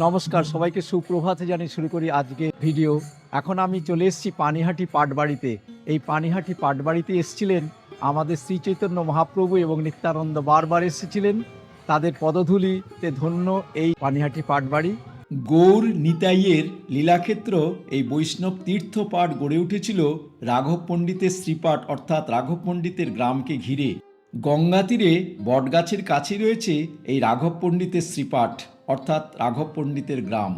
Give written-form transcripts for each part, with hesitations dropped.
নমস্কার, সবাইকে সুপ্রভাতে জানিয়ে শুরু করি আজকে ভিডিও। এখন আমি চলে এসেছি পানিহাটি পাটবাড়িতে। এই পানিহাটি পাটবাড়িতে এসেছিলেন আমাদের শ্রী চৈতন্য মহাপ্রভু এবং নিত্যানন্দ, বারবার এসেছিলেন। তাদের পদধূলিতে ধন্য এই পানিহাটি পাটবাড়ি। গৌর নিতাইয়ের লীলাক্ষেত্র এই বৈষ্ণব তীর্থ পাঠ গড়ে উঠেছিল রাঘব পণ্ডিতের শ্রীপাঠ অর্থাৎ রাঘব পণ্ডিতের গ্রামকে ঘিরে। গঙ্গা তীরে বটগাছের কাছে রয়েছে এই রাঘব পণ্ডিতের শ্রীপাঠ অর্থাৎ রাঘব পণ্ডিতের গ্রাম।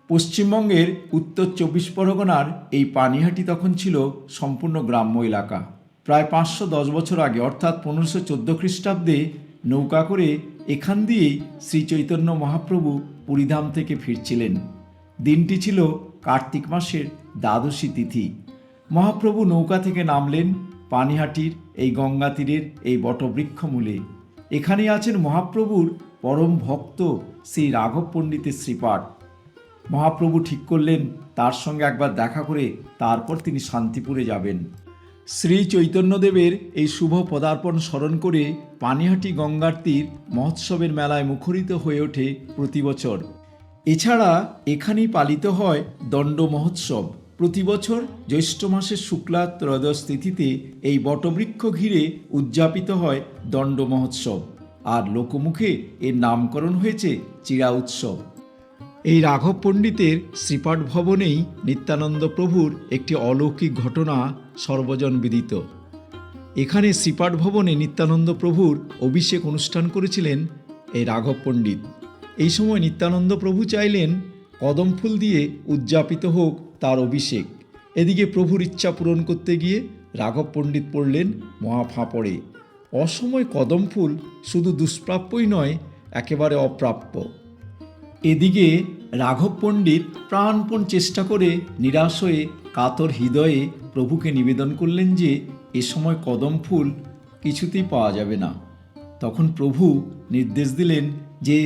পশ্চিমবঙ্গের উত্তর 24 পরগনার এই পানিহাটি তখন ছিল সম্পূর্ণ গ্রাম্য এলাকা। প্রায় 510 বছর আগে অর্থাৎ 1514 খ্রিস্টাব্দে নৌকা করে এখান দিয়েই শ্রী চৈতন্য মহাপ্রভু পুরীধাম থেকে ফিরছিলেন। দিনটি ছিল কার্তিক মাসের দ্বাদশী তিথি। মহাপ্রভু নৌকা থেকে নামলেন পানিহাটির এই গঙ্গা তীরের এই বটবৃক্ষ মূলে। এখানেই আছেন মহাপ্রভুর পরম ভক্ত শ্রী রাঘব পণ্ডিতের শ্রীপাঠ। মহাপ্রভু ঠিক করলেন তার সঙ্গে একবার দেখা করে তারপর তিনি শান্তিপুরে যাবেন। শ্রী চৈতন্যদেবের এই শুভ পদার্পণ স্মরণ করে পানিহাটি গঙ্গার তীর মহোৎসবের মেলায় মুখরিত হয়ে ওঠে প্রতি বছর। এছাড়া এখানেই পালিত হয় দণ্ড মহোৎসব। প্রতি বছর জ্যৈষ্ঠ মাসের শুক্লা ত্রয়োদশ তিথিতে এই বটবৃক্ষ ঘিরে উদযাপিত হয় দণ্ড মহোৎসব, আর লোকমুখে এর নামকরণ হয়েছে চিড়া উৎসব। এই রাঘব পণ্ডিতের শ্রীপাঠ ভবনেই নিত্যানন্দ প্রভুর একটি অলৌকিক ঘটনা সর্বজন বিদিত। এখানে শ্রীপাঠ ভবনে নিত্যানন্দ প্রভুর অভিষেক অনুষ্ঠান করেছিলেন এই রাঘব পণ্ডিত। এই সময় নিত্যানন্দ প্রভু চাইলেন কদম ফুল দিয়ে উদযাপিত হোক তার অভিষেক। এদিকে প্রভুর ইচ্ছা পূরণ করতে গিয়ে রাঘব পণ্ডিত পড়লেন মহাফাঁপড়ে। অসময় কদম ফুল শুধু দুষ্প্রাপ্যই নয়, একেবারে অপ্রাপ্য। এদিকে রাঘব পণ্ডিত প্রাণপণ চেষ্টা করে নিরাশ হয়ে কাতর হৃদয়ে প্রভুকে নিবেদন করলেন যে এ সময় কদম ফুল কিছুতেই পাওয়া যাবে না। তখন প্রভু নির্দেশ দিলেন যে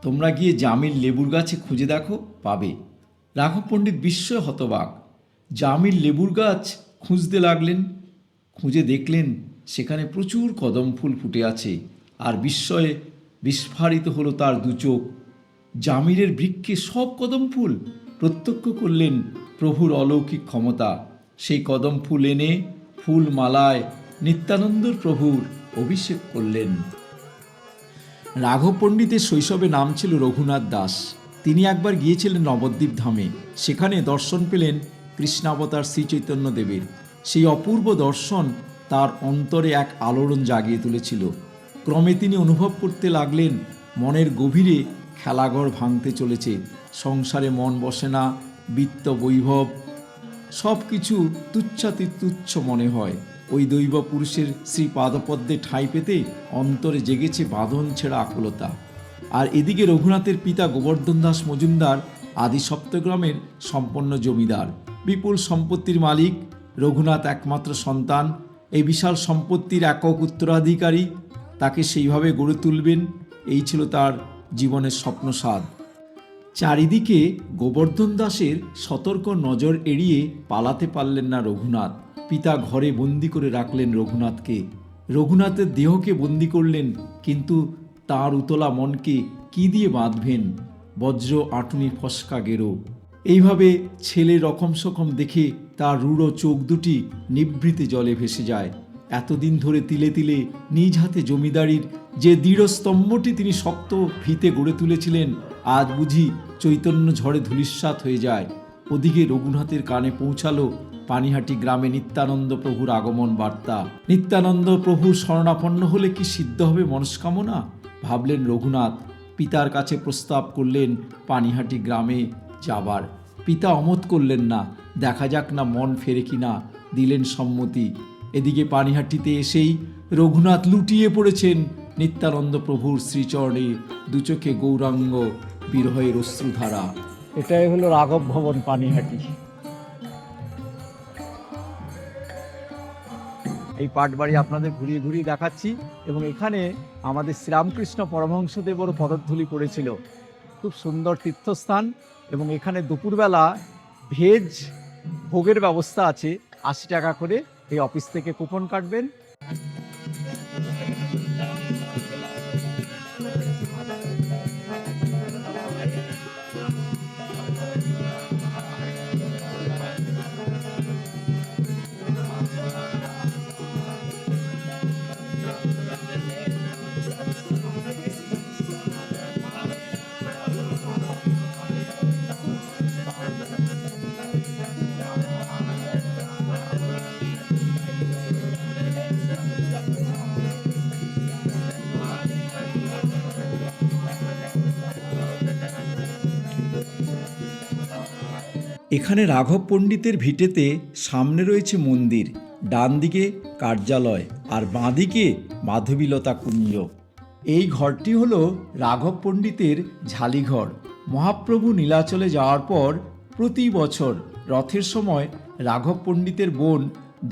তোমরা গিয়ে জামিল লেবুর গাছে খুঁজে দেখো, পাবে। রাঘব পণ্ডিত বিস্ময়ে হতবাক। জামিল লেবুর গাছ খুঁজতে লাগলেন। খুঁজে দেখলেন সেখানে প্রচুর কদম ফুল ফুটে আছে, আর বিস্ময়ে বিস্ফারিত হলো তার দু চোখ। জামিলের বৃক্ষে সব কদম ফুল! প্রত্যক্ষ করলেন প্রভুর অলৌকিক ক্ষমতা। সেই কদম ফুল এনে ফুল মালায় নিত্যানন্দর প্রভুর অভিষেক করলেন। রাঘব পণ্ডিতের শৈশবে নাম ছিল রঘুনাথ দাস। তিনি একবার গিয়েছিলেন নবদ্বীপ ধামে। সেখানে দর্শন পেলেন কৃষ্ণাবতার শ্রী চৈতন্য দেবের। সেই অপূর্ব দর্শন তার অন্তরে এক আলোড়ন জাগিয়ে তুলেছিল। ক্রমে তিনি অনুভব করতে লাগলেন মনের গভীরে খেলাঘর ভাঙতে চলেছে। সংসারে মন বসে না, বিত্ত বৈভব সব কিছু তুচ্ছাতি তুচ্ছ মনে হয়। ওই দৈব পুরুষের শ্রী পাদপদ্মে ঠাঁই পেতে অন্তরে জেগেছে বাঁধন ছেঁড়া আকুলতা। আর এদিকে রঘুনাথের পিতা গোবর্ধন দাস মজুমদার আদি সপ্তগ্রামের সম্পন্ন জমিদার, বিপুল সম্পত্তির মালিক। রঘুনাথ একমাত্র সন্তান। এই বিশাল সম্পত্তির একক উত্তরাধিকারী। তাকে সেইভাবে গড়ে তুলবেন, এই ছিল তার জীবনের স্বপ্নসাধ। চারিদিকে গোবর্ধন দাসের সতর্ক নজর এড়িয়ে পালাতে পারলেন না রঘুনাথ। পিতা ঘরে বন্দি করে রাখলেন রঘুনাথকে। রঘুনাথের দেহকে বন্দি করলেন, কিন্তু তার উতলা মনকে কি দিয়ে বাঁধবেন? বজ্র আঁটুনি ফসকা গেরো। এইভাবে ছেলে রকম সকম দেখে তার রূঢ় চোখ দুটি নিভৃতে জলে ভেসে যায়। এতদিন ধরে তিলে তিলে নিজ হাতে জমিদারির যে দৃঢ় স্তম্ভটি তিনি শক্ত ভিতে গড়ে তুলেছিলেন, আজ বুঝি চৈতন্য ঝড়ে ধূলিসাৎ হয়ে যায়। ওদিকে রঘুনাথের কানে পৌঁছালো পানিহাটি গ্রামে নিত্যানন্দ প্রভুর আগমন বার্তা। নিত্যানন্দ প্রভুর শরণাপন্ন হলে কি সিদ্ধ হবে মনস্কামনা? ভাবলেন রঘুনাথ। পিতার কাছে প্রস্তাব করলেন পানিহাটি গ্রামে যাবার। পিতা অমত করলেন না। দেখা যাক না মন ফেরে কিনা। দিলেন সম্মতি। এদিকে পানিহাটিতে এসেই রঘুনাথ লুটিয়ে পড়েছেন নিত্যানন্দ প্রভুর শ্রীচরণে, দুচোখে গৌরাঙ্গ, বিরহের অশ্রুধারা। এটাই হলো রাঘব ভবন পানিহাটি। এই পাটবাড়ি আপনাদের ঘুরিয়ে ঘুরিয়ে দেখাচ্ছি, এবং এখানে আমাদের শ্রীরামকৃষ্ণ পরমহংসদেবেরও পদধূলি পড়েছিল। খুব সুন্দর তীর্থস্থান, এবং এখানে দুপুরবেলা ভেজ ভোগের ব্যবস্থা আছে। 80 টাকা করে এই অফিস থেকে কুপন কাটবেন। এখানে রাঘব পণ্ডিতের ভিটেতে সামনে রয়েছে মন্দির, ডান দিকে কার্যালয় আর বাঁদিকে মাধবীলতা কুঞ্জ। এই ঘরটি হলো রাঘব পণ্ডিতের ঝালিঘর। মহাপ্রভু নীলাচলে যাওয়ার পর প্রতি বছর রথের সময় রাঘব পণ্ডিতের বোন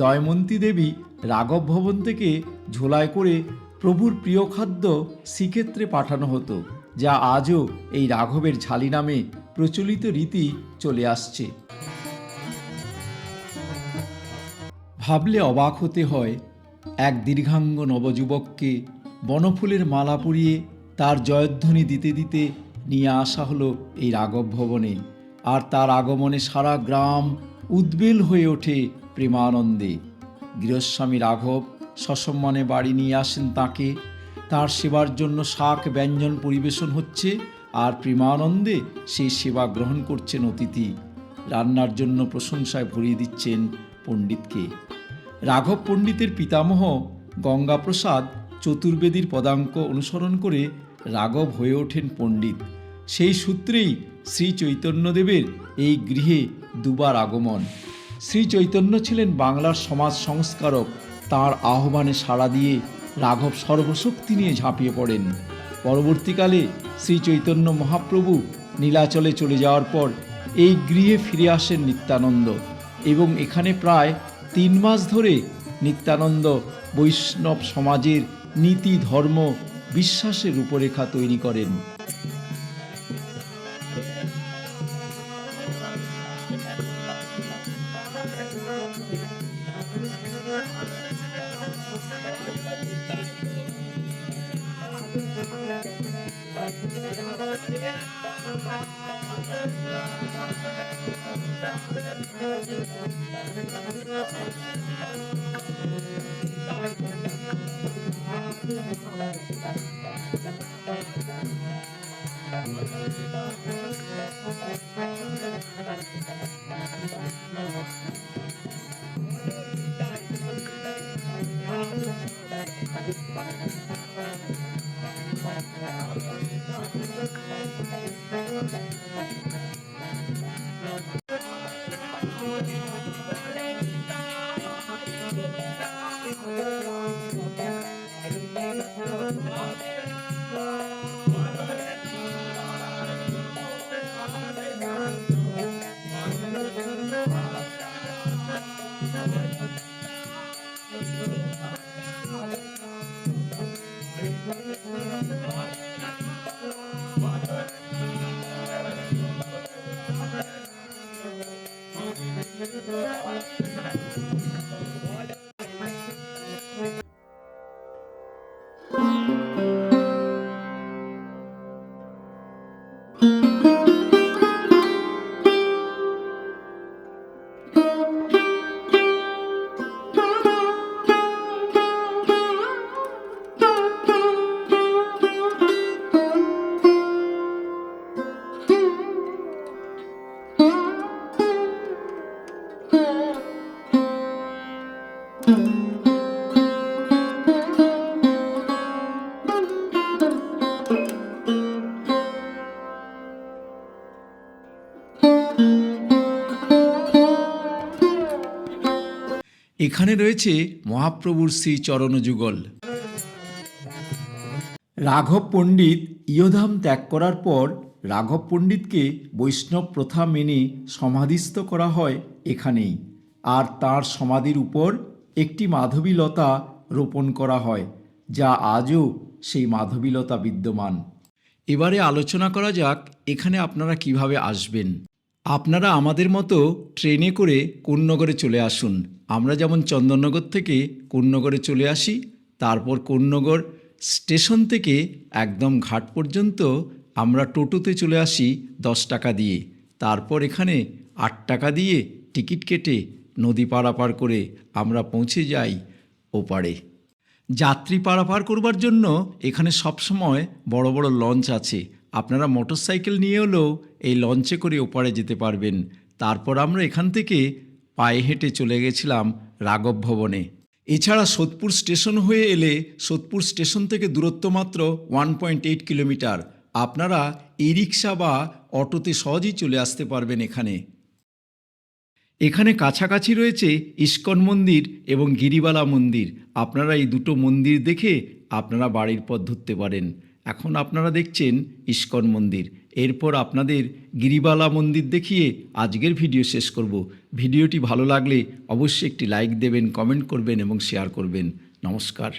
দয়মন্তী দেবী রাঘব ভবন থেকে ঝোলায় করে প্রভুর প্রিয় খাদ্য শ্রীক্ষেত্রে পাঠানো হতো, যা আজও এই রাঘবের ঝালি নামে প্রচলিত রীতি চলে আসছে। ভাবলে অবাক হতে হয়, এক দীর্ঘাঙ্গ নবযুবককে বনফুলের মালা পরিয়ে তার জয়ধ্বনি দিতে দিতে নিয়ে আসা হলো এই রাঘব ভবনে, আর তার আগমনে সারা গ্রাম উদ্বেল হয়ে ওঠে প্রেমানন্দে। গৃহস্বামী রাঘব সসম্মানে বাড়ি নিয়ে আসেন তাকে, তার সেবার জন্য শাক ব্যঞ্জন পরিবেশন হচ্ছে, আর প্রেমানন্দে সেই সেবা গ্রহণ করছেন অতিথি। রান্নার জন্য প্রশংসায় ভরিয়ে দিচ্ছেন পণ্ডিতকে। রাঘব পণ্ডিতের পিতামহ গঙ্গাপ্রসাদ চতুর্বেদীর পদাঙ্ক অনুসরণ করে রাঘব হয়ে ওঠেন পণ্ডিত। সেই সূত্রেই শ্রী চৈতন্যদেবের এই গৃহে দুবার আগমন। শ্রী চৈতন্য ছিলেন বাংলার সমাজ সংস্কারক। তাঁর আহ্বানে সাড়া দিয়ে রাঘব সর্বশক্তি নিয়ে ঝাঁপিয়ে পড়েন। পরবর্তীকালে শ্রী চৈতন্য মহাপ্রভু নীলাচলে চলে যাওয়ার পর এই গৃহে ফিরে আসেন নিত্যানন্দ, এবং এখানে প্রায় 3 মাস ধরে নিত্যানন্দ বৈষ্ণব সমাজের নীতি, ধর্ম, বিশ্বাসের রূপরেখা তৈরি করেন। এখানে রয়েছে মহাপ্রভুর শ্রী চরণযুগল। রাঘব পণ্ডিত ইহধাম ত্যাগ করার পর রাঘব পণ্ডিতকে বৈষ্ণব প্রথা মেনে সমাধিস্থ করা হয় এখানেই, আর তার সমাধির উপর একটি মাধবীলতা রোপণ করা হয়, যা আজও সেই মাধবীলতা বিদ্যমান। এবারে আলোচনা করা যাক এখানে আপনারা কিভাবে আসবেন। আপনারা আমাদের মতো ট্রেনে করে কোন্নগরে চলে আসুন। আমরা যেমন চন্দননগর থেকে কোন্নগরে চলে আসি, তারপর কোন্নগর স্টেশন থেকে একদম ঘাট পর্যন্ত আমরা টোটোতে চলে আসি 10 টাকা দিয়ে। তারপর এখানে 8 টাকা দিয়ে টিকিট কেটে নদী পারাপার করে আমরা পৌঁছে যাই ওপারে। যাত্রী পারাপার করবার জন্য এখানে সবসময় বড় বড় লঞ্চ আছে। আপনারা মোটরসাইকেল নিয়ে হলেও এই লঞ্চে করে ওপারে যেতে পারবেন। তারপর আমরা এখান থেকে পায়ে হেঁটে চলে গেছিলাম রাঘব ভবনে। এছাড়া সোদপুর স্টেশন হয়ে এলে সোদপুর স্টেশন থেকে দূরত্ব মাত্র 1.8 কিলোমিটার। আপনারা ই রিক্সা বা অটোতে সহজেই চলে আসতে পারবেন এখানে। এখানে কাছাকাছি রয়েছে ইস্কন মন্দির এবং গিরিবালা মন্দির। আপনারা এই দুটো মন্দির দেখে আপনারা বাড়ির পথ ধরতে পারেন। এখন আপনারা দেখছেন ইস্কন মন্দির, এরপর আপনাদের গিরিবালা মন্দির দেখিয়ে আজকের ভিডিও শেষ করব। ভিডিওটি ভালো লাগলে অবশ্যই একটি লাইক দেবেন, কমেন্ট করবেন এবং শেয়ার করবেন। নমস্কার।